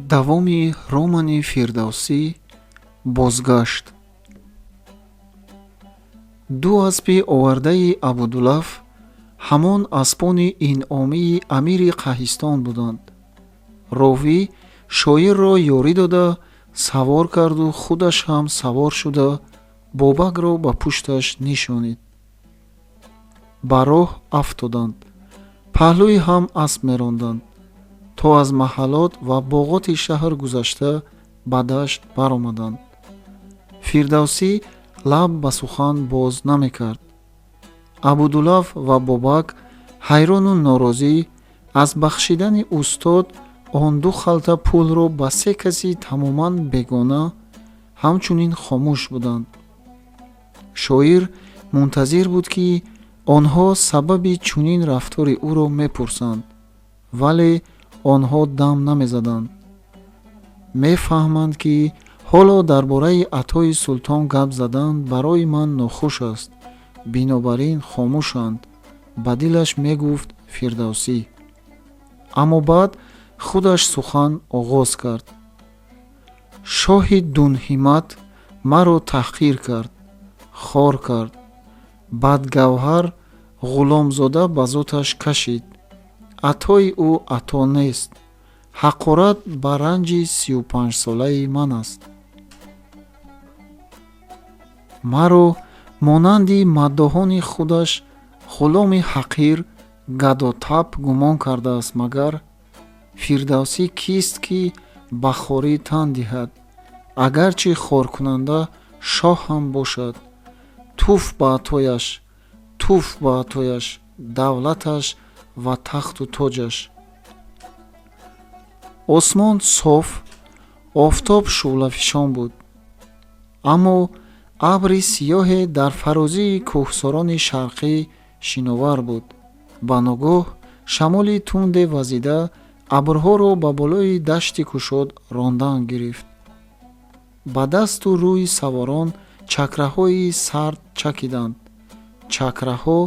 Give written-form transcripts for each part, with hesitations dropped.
давоми романи фирдавсӣ бозгашт. ду аспи овардаи абудулаф ҳамон аспони инъомии амири Қаҳистон буданд. ровӣ шоирро ёрӣ дода савор карду худаш ҳам савор шуда бобакро ба пушташ нишонид. ба роҳ афтоданд. паҳлӯи ҳам асп меронданд, то аз маҳаллот ва боғоти шаҳр гузашта ба дашт баромаданд. фирдавсӣ лаб ба сухан боз намекард. абудулаф ва бобак ҳайрону норозӣ аз бахшидани устод он ду халта пулро ба се каси тамоман бегона ҳамчунин хомӯш буданд. шоир мунтазир буд, ки онҳо сабаби чунин рафтори ӯро мепурсанд, вале онҳо дам намезаданд. мефаҳманд, ки ҳоло дар бораи атои султон гап задан барои ман нохуш аст, бинобар ин хомӯшанд, ба дилаш мегуфт фирдавсӣ. аммо баъд худаш сухан оғоз кард. шоҳи дунҳимат маро таҳқир кард, хор кард. бадгавҳар ғуломзода ба зоташ кашид. атои ӯ ато нест. ҳақорат ба ранҷи 35-солаи ман аст. маро монанди маддоҳони худаш ғуломи ҳақир, гадотаб гумон кардааст магар? фирдавсӣ кист, ки ба хорӣ тан диҳад, агарчи хоркунанда шоҳ ҳам бошад. туф ба атояш, туф ба атояш, давлаташ ва тахту тоҷаш. осмон соф, офтоб шӯълафишон буд, аммо абри сиёҳе дар фарозии кӯҳсорони шарқӣ шиновар буд. ба ногоҳ шамоли тунде вазида абрҳоро ба болои дашти кушод рондан гирифт. ба дасту рӯи саворон чакраҳои сард чакиданд. чакраҳо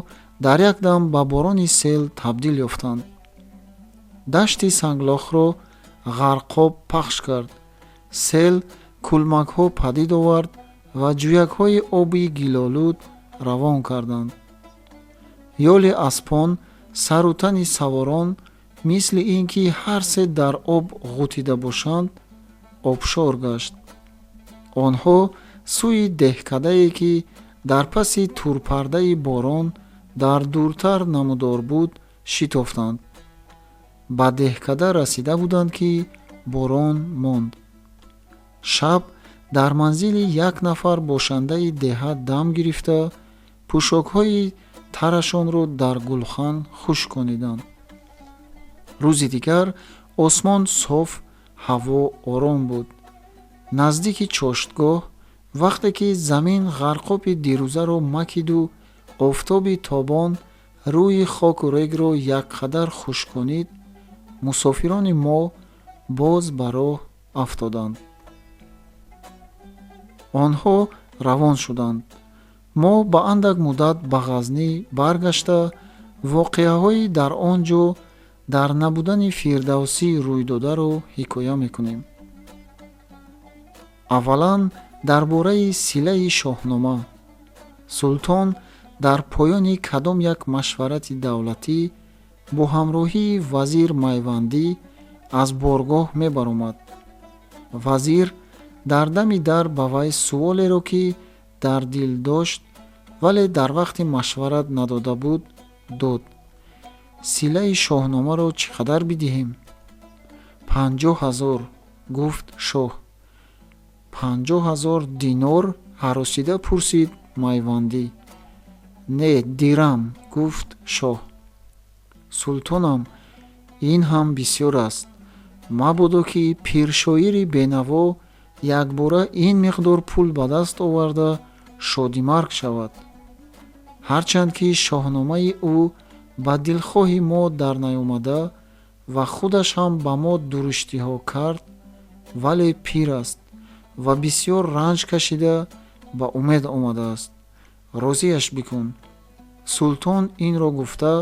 дар якдам ба борони сел табдил ёфтанд. дашти санглохро ғарқоб пахш кард. сел кулмакҳо падид овард ва ҷӯякҳои оби гилолуд равон карданд. ёли аспон, сару тани саворон мисли ин ки ҳар се дар об ғутида бошанд, обшор гашт. онҳо сӯи деҳкадае, ки дар паси турпардаи борон дар дуртар намудор буд, шитофтанд. ба деҳкада расида буданд, ки борон монд. шаб дар манзили як нафар бошандаи деҳа дам гирифта, пӯшокҳои тарашонро дар гулхан хушк кониданд. рӯзи дигар осмон соф, ҳаво ором буд. наздики чоштгоҳ, вақте ки замин ғарқоби дирӯзаро макиду офтоби тобон рӯи хоку регро якқадар хушк конид, мусофирони мо боз ба роҳ афтоданд. онҳо равон шуданд. мо ба андак муддат ба ғазнӣ баргашта воқеаҳои дар он ҷо дар набудани фирдавсӣ рӯйдодаро ҳикоя мекунем. аввалан дар бораи силаи шоҳнома. султон дар поёни кадом як машварати давлатӣ бо ҳамроҳии вазир майвандӣ аз боргоҳ мебаромад. вазир дар дами дар ба вай суолеро, ки дар дил дошт, вале дар вақти машварат надода буд, дод. силаи шоҳномаро чӣ қадар бидиҳем? 50,000, гуфт шоҳ. 50,000 динор? ҳаросида пурсид майвандӣ. не, дирам, гуфт шоҳ. султонам, ин ҳам бисёр аст. мабодо ки пиршоири бенаво якбора ин миқдор пул ба даст оварда шодимарг шавад. ҳарчанд ки шоҳномаи ӯ ба дилхоҳи мо дар наёмада ва худаш ҳам ба мо дуруштиҳо кард, вале пир аст ва бисёр ранҷ кашида ба умед омадааст. розиаш бикун. султон инро гуфта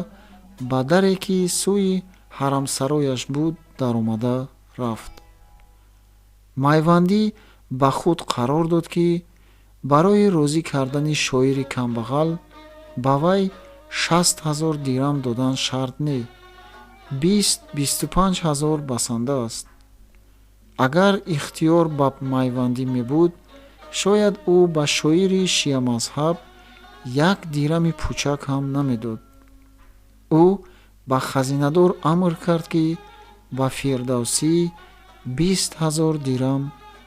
ба даре, ки сӯи ҳарамсарояш буд, даромада рафт. майвандӣ ба худ қарор дод ки барои розӣ кардани шоири камбағал ба вай 60,000 дирам додан шарт не, 20-25,000 басанда аст. агар ихтиёр ба майвандӣ мебуд, шояд ӯ ба шоири шиамазҳаб 1 дирами пӯчак ҳам намедод. ӯ ба хазинадор амр кард ки ба Фирдавсӣ 20,000 дирам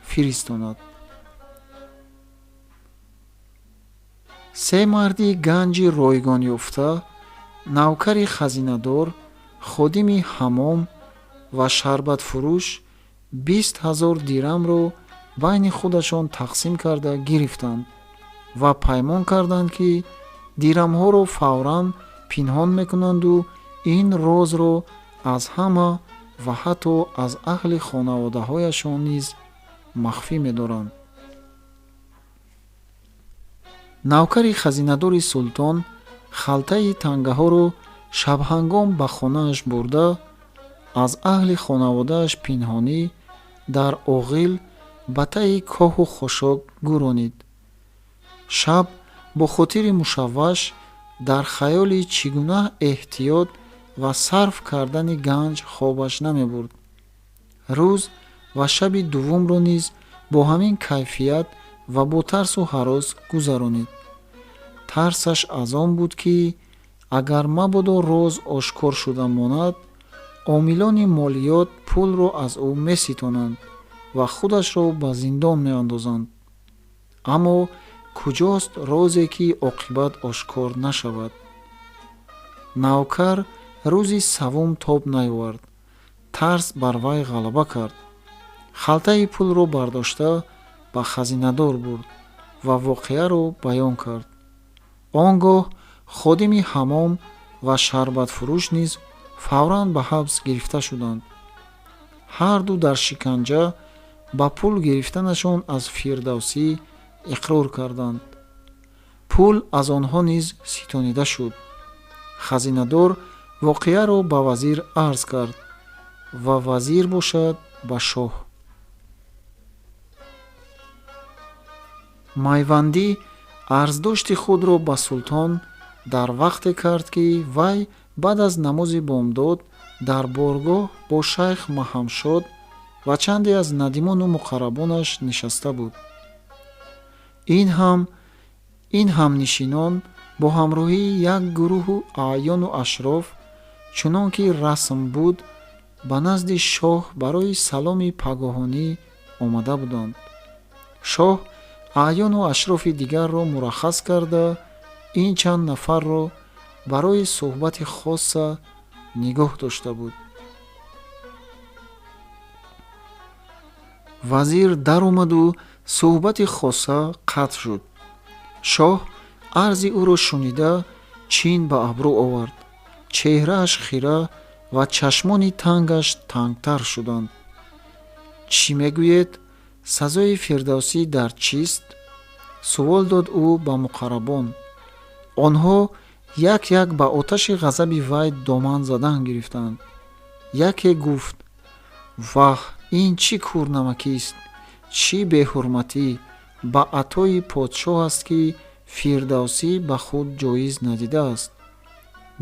фиристонад. се марди ганҷи ройгон ёфта, навкари хазинадор, ходими ҳаммом ва шарбатфурӯш 20,000 дирамро байни худашон тақсим карда гирифтанд ва паймон карданд ки дирамҳоро фавран пинҳон мекунанду ин розро аз ҳама ва ҳатто аз аҳли хонаводаҳояшон низ махфӣ медоранд. навкари хазинадори султон халтаи тангаҳоро шабҳангом ба хонааш бурда, аз аҳли хонаводааш пинҳонӣ дар оғил ба таи коҳу хошок гӯронид. шаб бо хотири мушавваш дар хаёли чӣ гуна эҳтиёт ва сарф кардани ганҷ хобаш намебурд. рӯз ва шаби дуввумро низ бо ҳамин кайфият ва бо тарсу ҳарос гузаронид. тарсаш аз он буд ки агар мабодо роз ошкор шуда монад, омилони молиёт пулро аз ӯ меситонанд ва худашро ба зиндон меандозанд. аммо куҷост розе ки оқибат ошкор нашавад? навкар рӯзи савум тоб наёвард. тарс бар вай ғалаба кард. халтаи пулро бардошта ба хазинадор бурд ва воқеаро баён кард. он гоҳ ходими ҳаммом ва шарбатфурӯш низ фавран ба ҳабс гирифта шуданд. ҳарду дар шиканҷа ба пул гирифтанашон аз Фирдавсӣ иқрор карданд. пул аз онҳо низ ситонида шуд. хазинадор воқеаро ба вазир арз кард ва вазир бошад ба шоҳ. майвандӣ арздошти худро ба султон дар вақте кард ки вай баъд аз намози бомдод дар боргоҳ бо шайх Маҳамшод ва чанде аз надимону муқаррабонаш нишаста буд. ин ҳамнишинон бо ҳамроҳии як гурӯҳу аъёну ашроф, чунон ки расм буд, ба назди шоҳ барои саломи пагоҳонӣ омада буданд. шоҳ аъёну ашрофи дигарро мураххас карда, ин чанд нафарро барои суҳбати хоса нигоҳ дошта буд. вазир даромаду суҳбати хоса қатъ шуд. шоҳ арзи ӯро шунида чин ба абру овард. чеҳрааш хира ва чашмони тангаш тангтар шуданд. чӣ мегӯед? сазои Фирдавсӣ дар чист? сувол дод ӯ ба муқаррабон. онҳо як як ба оташи ғазаби вай доман задан гирифтанд. яке гуфт: ваҳ, ин чӣ кӯрнамакист, чӣ беҳурматӣ ба атои подшоҳ аст ки Фирдавсӣ ба худ ҷоиз надидааст.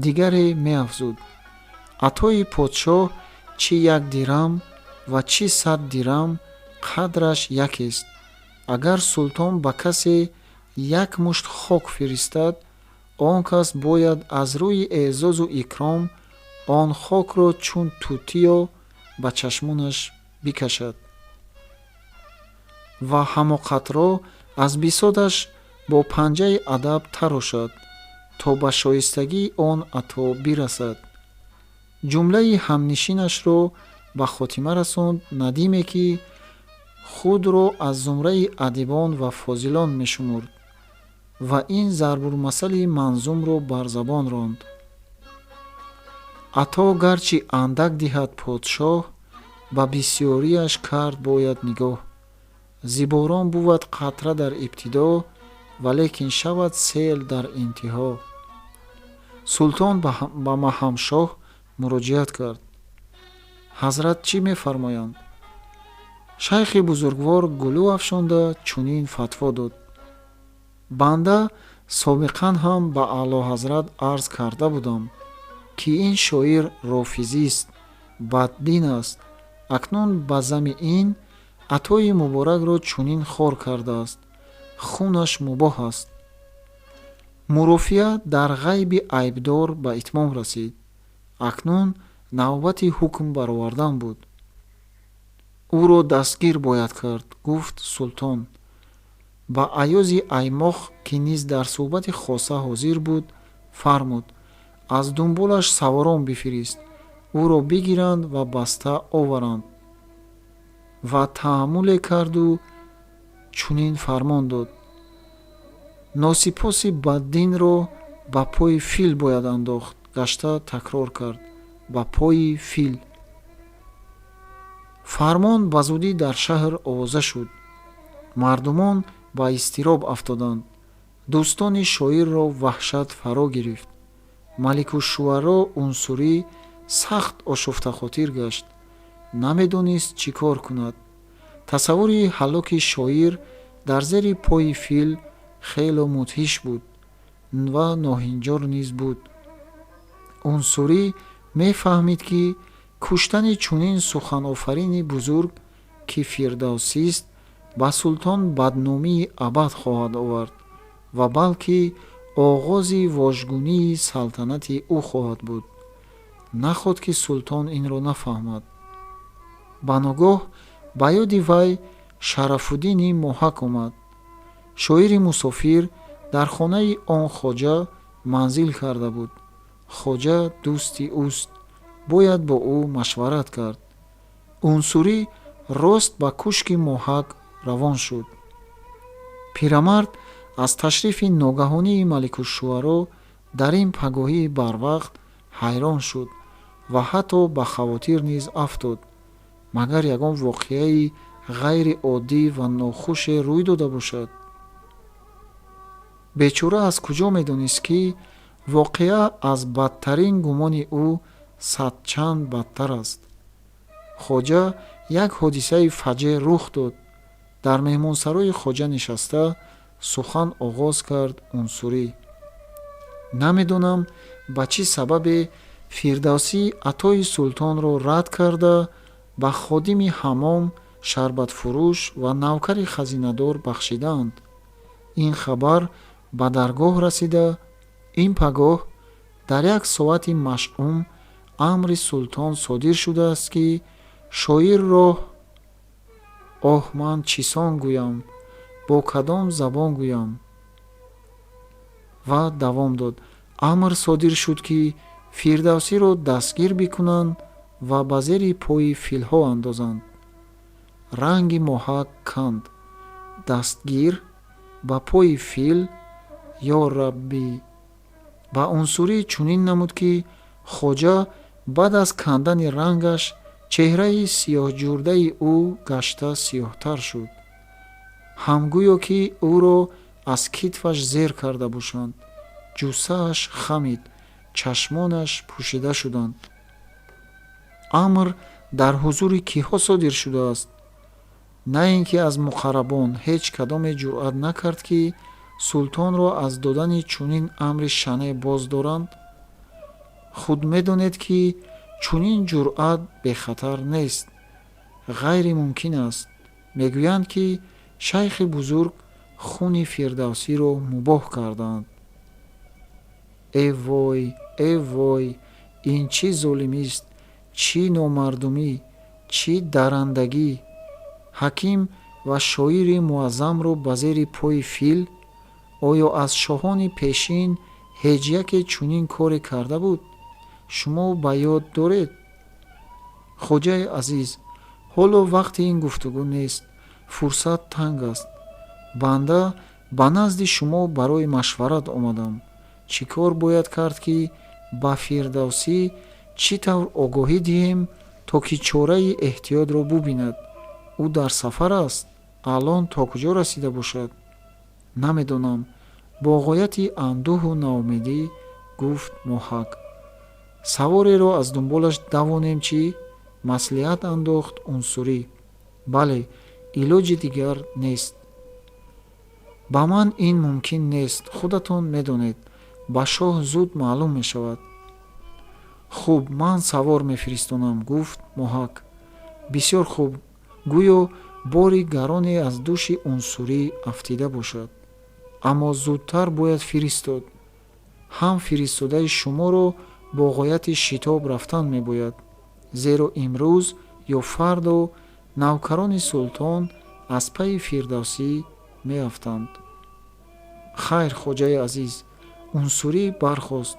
дигаре меафзуд: атои подшоҳ чӣ 1 дирам ва чӣ 100 дирам қадраш якест. агар султон ба касе 1 мушт хок фиристад, он кас бояд аз рӯи эъзозу икром он хокро чун тутиё ба чашмонаш бикашад ва ҳамоқатро аз бисодаш бо панҷаи адаб тарошад, то ба шоистагии он ато бирасад. ҷумлаи ҳамнишинашро ба хотима расонд надиме ки худро аз зумраи адибон ва фозилон мешумурд ва ин зарбулмасали манзумро бар забон ронд. ато гарчи андак диҳад подшоҳ, ба бисёрияш кард бояд нигоҳ. зиборон бувад қатра дар ибтидо, валекин шавад сел дар интиҳо. султон ба Маҳамшоҳ муроҷиат кард. ҳазрат чӣ мефармоянд? шайхи бузургвор гулӯ афшонда чунин фатво дод: банда собиқан ҳам ба аълоҳазрат арз карда будам, ки ин шоир рофизист, баддин аст. акнун ба зами ин атои муборакро чунин хор кардааст, хунаш мубоҳ аст. мурофиа дар ғайби айбдор ба итмом расид. акнун навбати ҳукм баровардан буд. ӯро дастгир бояд кард, гуфт султон. ба аёзи аймоқ, ки низ дар суҳбати хоса ҳозир буд, фармуд: аз дунболаш саворон бифирист, ӯро бигиранд ва баста оваранд. ва таҳаммуле карду чунин фармон дод: носипоси баддинро ба пои фил бояд андохт. гашта такрор кард: ба пои фил. фармон ба зудӣ дар шаҳр овоза шуд. мардумон ба изтироб афтоданд. дӯстони шоирро ваҳшат фаро гирифт. маликушшуаро унсурӣ сахт ошуфтахотир гашт. намедонист чӣ кор кунад. тасаввури ҳалоки шоир дар зери пои фил хело мудҳиш буд ва ноҳинҷор низ буд. унсурӣ мефаҳмид, ки куштани чунин суханофарини бузург, ки фирдавсист, ба султон бадномии абад хоҳад овард ва балки оғози вожгунии салтанати ӯ хоҳад буд. нахот ки султон инро нафаҳмад. ба ногоҳ ба ёди вай Шарафуддини Моҳак омад. шоири мусофир дар хонаи он хоҷа манзил карда буд. хоҷа дӯсти ӯст, бояд бо ӯ машварат кард. унсурӣ рост ба кушки Моҳак равон шуд. пирамард аз ташрифи ногаҳонии маликушшуаро дар ин пагоҳии барвақт ҳайрон шуд ва ҳатто ба хавотир низ афтод: магар ягон воқеаи ғайриоддӣ ва нохуше рӯй дода бошад? бечора аз куҷо медонист, ки воқеа аз бадтарин гумони ӯ садчанд бадтар аст. хоҷа як ҳодисаи фаҷеъ рух дод. дар меҳмонсарои хоҷа нишаста сухан оғоз кард унсурӣ: намедонам ба чӣ сабабе фирдавсӣ атои султонро рад карда ба ходими ҳаммом, шарбатфурӯш ва навкари хазинадор бахшидаанд. ин хабар ба даргоҳ расида, ин пагоҳ дар як соати машъум амри султон содир шудааст, ки шоирро оҳ ман чисон гӯям, бо кадом забон гӯям? ва давом дод: амр содир шуд, ки фирдавсиро дастгир бикунанд ва ба зери пои филҳо андозанд. ранги Моҳак канд. дастгир ба пои фил? ё раббӣ! ба унсурӣ чунин намуд, ки хоҷа баъд аз кандани рангаш чеҳраи сиёҳҷурдаи ӯ гашта сиёҳтар шуд. ҳамгӯё ки ӯро аз китфаш зер карда бошанд. ҷуссааш хамид, чашмонаш пӯшида шуданд. амр дар ҳузури киҳо содир шудааст? на ин ки аз муқаррабон ҳеҷ кадоме ҷуръат накард, ки султонро аз додани чунин амри шаъне боздоранд? худ медонед, ки чунин ҷуръат бехатар нест, ғайримумкин аст. мегӯянд, ки шайхи бузург хуни фирдавсиро мубоҳ кардаанд. э вой, ин чӣ золимист, чӣ номардумӣ, чӣ дарандагӣ! ҳаким ва шоири муаззамро ба зери пои фил? оё аз шоҳони пешин ҳеҷ яке чунин коре карда буд? шумо ба ёд доред? хоҷаи азиз, ҳоло вақти ин гуфтугӯ нест. фурсат танг аст. банда ба назди шумо барои машварат омадам. чӣ кор бояд кард, ки ба фирдавсӣ чӣ тавр огоҳӣ диҳем, то ки чораи эҳтиётро бубинад? ӯ дар сафар аст. алон то куҷо расида бошад? намедонам. бо ғояти андӯҳу ноумедӣ гуфт Моҳак. савореро аз дунболаш давонем чӣ? маслиҳат андохт унсурӣ. бале, илоҷи дигар нест. ба ман ин мумкин нест, худатон медонед, ба шоҳ зуд маълум мешавад. хуб, ман савор мефиристонам, гуфт моҳак. бисёр хуб, гӯё бори гароне аз дӯши унсурӣ афтида бошад, аммо зудтар бояд фиристод. ҳам фиристодаи шуморо бо ғояти шитоб рафтан мебояд, зеро имрӯз ё фардо навкарони султон аз пайи фирдавсӣ меафтанд. хайр, хоҷаи азиз, унсурӣ бархост.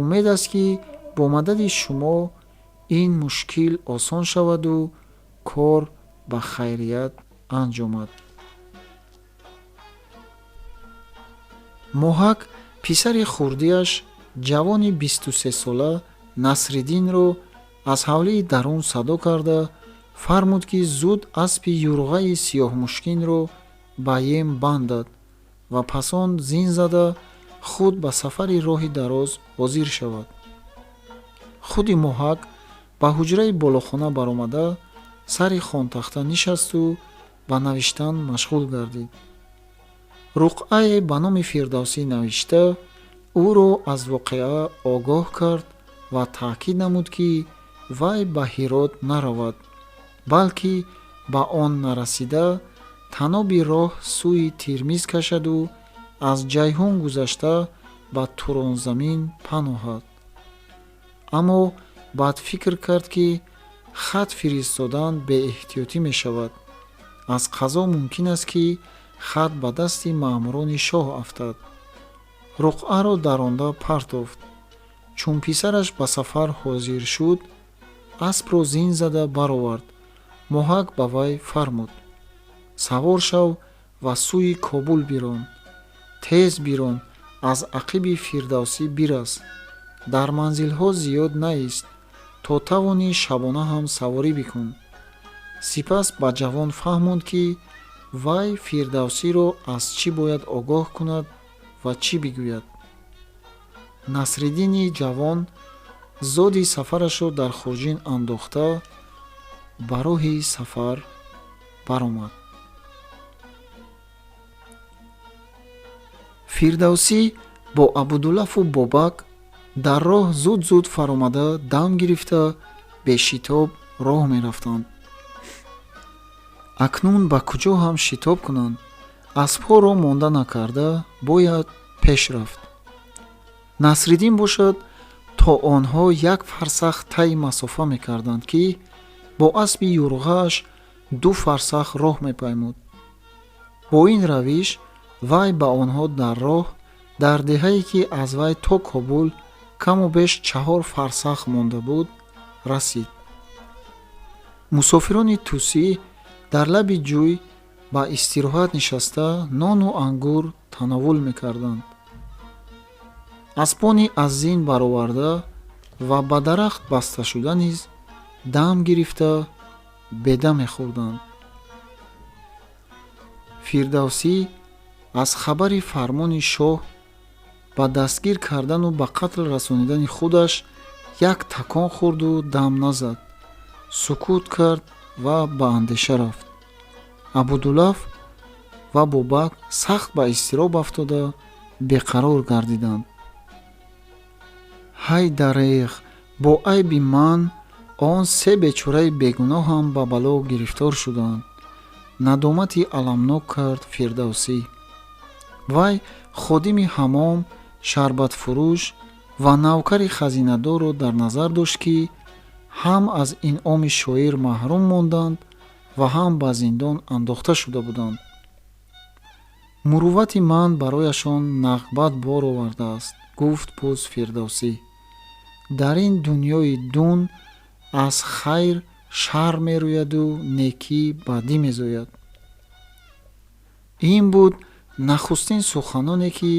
умед аст ки бо мадади шумо ин мушкил осон шаваду кор ба хайрият анҷомад. моҳак писари хурдиаш, ҷавони 23 сола Насриддинро аз ҳавлии дарун садо карда фармуд ки зуд аспи юрғаи сиёҳмушкинро ба ем бандад ва пас он зин зада худ ба сафари роҳи дароз ҳозир шавад. худи моҳак ба ҳуҷраи болохона баромада сари хонтахта нишасту ба навиштан машғул гардид. руқъае ба номи фирдавсӣ навишта ӯро аз воқеа огоҳ кард ва таъкид намуд ки вай ба Ҳирот наравад, балки ба он нарасида таноби роҳ сӯи Тирмиз кашаду аз Ҷайҳун гузашта ба Туронзамин паноҳад. аммо баъд фикр кард ки хат фиристодан беэҳтиётӣ мешавад. аз қазо мумкин аст ки хат ба дасти маъмурони шоҳ афтад. руқъаро даронда партофт. чун писараш ба сафар ҳозир шуд, аспро зин зада баровард. моҳак ба вай фармуд: савор шав ва сӯи Кобул бирон. тез бирон, аз ақиби фирдавсӣ бирас. дар манзилҳо зиёд наист, то тавонӣ шабона ҳам саворӣ бикун. сипас ба ҷавон фаҳмонд ки вай фирдавсиро аз чӣ бояд огоҳ кунад ва чӣ бигӯяд. Насриддини ҷавон зоди сафарашро дар хурҷин андохта ба роҳи сафар баромад. фирдавсӣ бо Абудуллафу Бобак дар роҳ зуд фаромада дам гирифта бешитоб роҳ мерафтанд. акнун ба куҷо ҳам шитоб кунанд? аспҳоро монда накарда бояд пеш рафт. Насриддин бошад, то онҳо як фарсах таи масофа мекарданд ки бо аспи юрғааш 2 фарсах роҳ мепаймуд. бо ин равиш вай ба онҳо дар роҳ, дар деҳае ки аз вай то Кобул каму беш 4 фарсах монда буд, расид. мусофирони тусӣ дар лаби ҷӯй ба истироҳат нишаста нону ангур тановул мекарданд. аспони аз зин бароварда ва ба дарахт баста шуда низ дам гирифта беда мехӯрданд. фирдавсӣ аз хабари фармони шоҳ ба дастгир кардану ба қатл расонидани худаш як такон хӯрду дам назад, сукут кард ва ба андеша рафт. Абудуллаф ва Бобак сахт ба изтироб афтода беқарор гардиданд. ҳай дареғ, бо айби ман он 3 бечораи бегуноҳам ба бало гирифтор шуданд. надомати аламнок кард фирдавсӣ. вай ходими ҳамом, шарбатфурӯш ва навкари хазинадорро дар назар дошт ки ҳам аз инъоми шоир маҳрум монданд ва ҳам ба зиндон андохта шуда буданд. муруввати ман барояшон нағбат бор овардааст, гуфт боз фирдавсӣ. дар ин дунёи дун аз хайр шар мерӯяду некӣ бадӣ мезояд. ин буд нахустин суханоне ки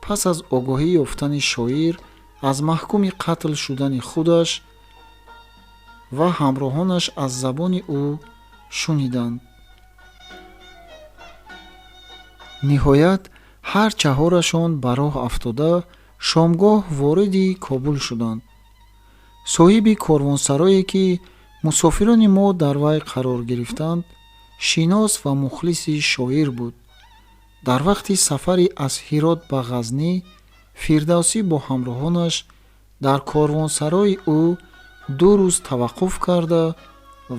пас аз огоҳӣ ёфтани шоир аз маҳкуми қатл шудани худаш ва ҳамроҳонаш аз забони ӯ шуниданд. ниҳоят ҳар чаҳорашон ба роҳ афтода шомгоҳ вориди Кобул шуданд. соҳиби корвонсарое ки мусофирони мо дар вай қарор гирифтанд шинос ва мухлиси шоир буд. дар вақти сафари аз Ҳирот ба Ғазнӣ, Фирдавсӣ бо ҳамроҳонаш дар корвонсарои ӯ 2 рӯз таваққуф карда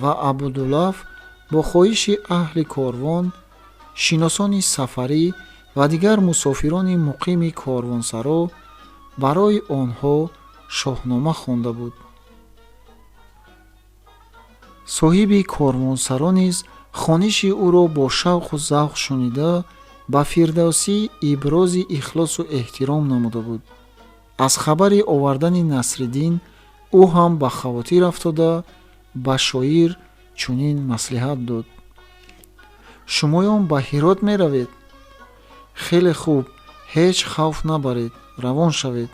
ва Абудуллаф бо хоҳиши аҳли корвон, шиносони сафарӣ ва дигар мусофирони муқими корвонсаро барои онҳо шоҳнома хонда буд. соҳиби корвонсаро низ хониши ӯро бо шавқу завқ шунида, ба Фирдавсӣ ибрози ихлосу эҳтиром намуда буд. аз хабари овардани Насриддин ӯ ҳам ба хавотир афтода, ба шоир чунин маслиҳат дод: шумоён ба Ҳирот меравед? хеле хуб, ҳеҷ хавф набаред, равон шавед.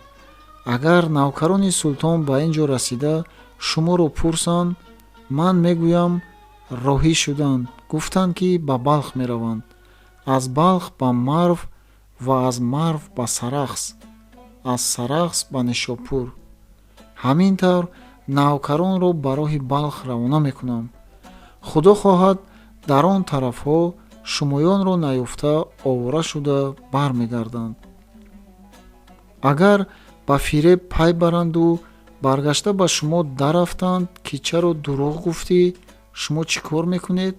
агар навкарони султон ба ин ҷо расида шуморо пурсанд, ман мегӯям роҳӣ шуданд, гуфтанд ки ба Балх мераванд, аз Балх ба Марв ва аз Марв ба Сарахс, аз Сарахс ба Нишопур. ҳамин тавр навкаронро ба роҳи Балх равона мекунам. худо хоҳад, дар он тарафҳо шумоёнро наёфта овора шуда бармегарданд. агар ба фиреб пай баранду баргашта ба шумодарафтанд ки чаро дурӯғ гуфтӣ, шумо чӣ кор мекунед?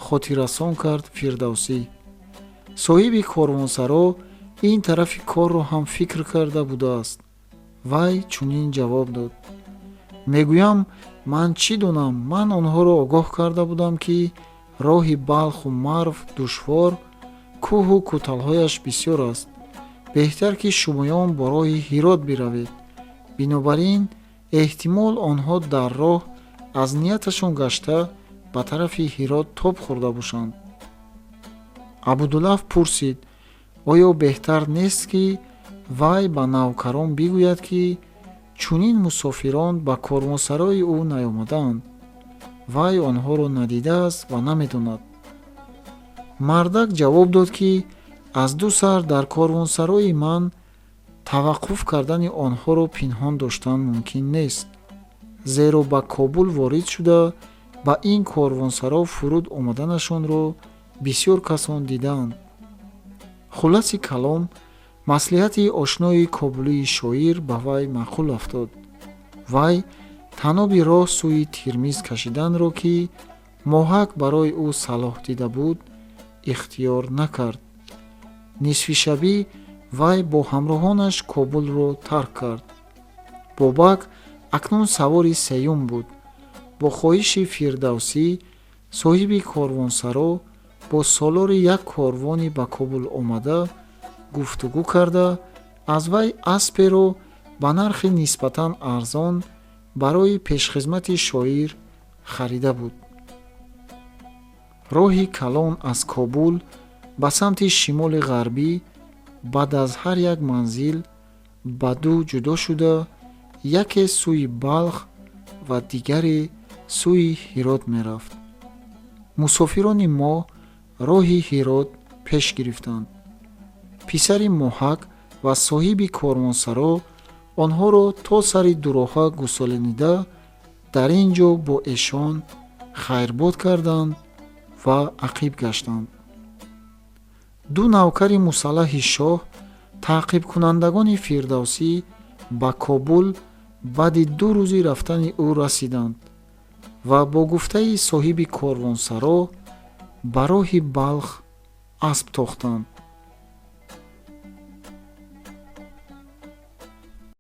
хотиррасон кард Фирдавсӣ. соҳиби корвонсаро ин тарафи корро ҳам фикр карда будааст. вай чунин ҷавоб дод: мегӯям, ман чӣ донам, ман онҳоро огоҳ карда будам ки роҳи Балху Марв душвор, кӯҳу кӯталҳояш бисёр аст. беҳтар ки шумоён бо роҳи Ҳирот биравед. бинобар ин эҳтимол онҳо дар роҳ аз нияташон гашта ба тарафи Ҳирот тоб хӯрда бошанд. Абудуллаф пурсид: оё беҳтар нест ки вай ба навкарон бигӯяд ки чунин мусофирон ба корвонсарои ӯ наёмадаанд? вай онҳоро надидааст ва намедонад. мардак ҷавоб дод ки аз 2 сар дар корвонсарои ман таваққуф кардани онҳоро пинҳон доштан мумкин нест, зеро ба Кобул ворид шуда ба ин корвонсаро фуруд омаданашонро бисёр касон дидаанд. хуласи калом, маслиҳати ошнои кобулии шоир ба вай маъқул афтод. вай таноби роҳ сӯи Тирмиз кашиданро ки моҳак барои ӯ салоҳ дида буд, ихтиёр накард. нисфи шабӣ вай бо ҳамроҳонаш Кобулро тарк кард. бобак акнун савори сеюм буд. бо хоҳиши Фирдавсӣ, соҳиби корвонсаро, бо солори як корвони ба Кобул омада гуфтугӯ карда, аз вай асперо ба нархи нисбатан арзон барои пешхизмати шоир харида буд. роҳи калон аз Кобул ба самти шимоли ғарбӣ баъд аз ҳар як манзил ба 2 ҷудо шуда, яке сӯи Балх ва дигаре сӯи Ҳирот мерафт. мусофирони мо роҳи Ҳирот пеш гирифтанд. писари моҳак ва соҳиби корвонсаро онҳоро то сари дуроҳа гусолинида, дар ин ҷо бо эшон хайрбод карданд ва ақиб гаштанд. 2 навкари мусаллаҳи шоҳ, таъқибкунандагони Фирдавсӣ, ба Кобул баъди 2 рӯзи рафтани ӯ расиданд ва бо гуфтаи соҳиби корвонсаро ба роҳи Балх асб тохтанд.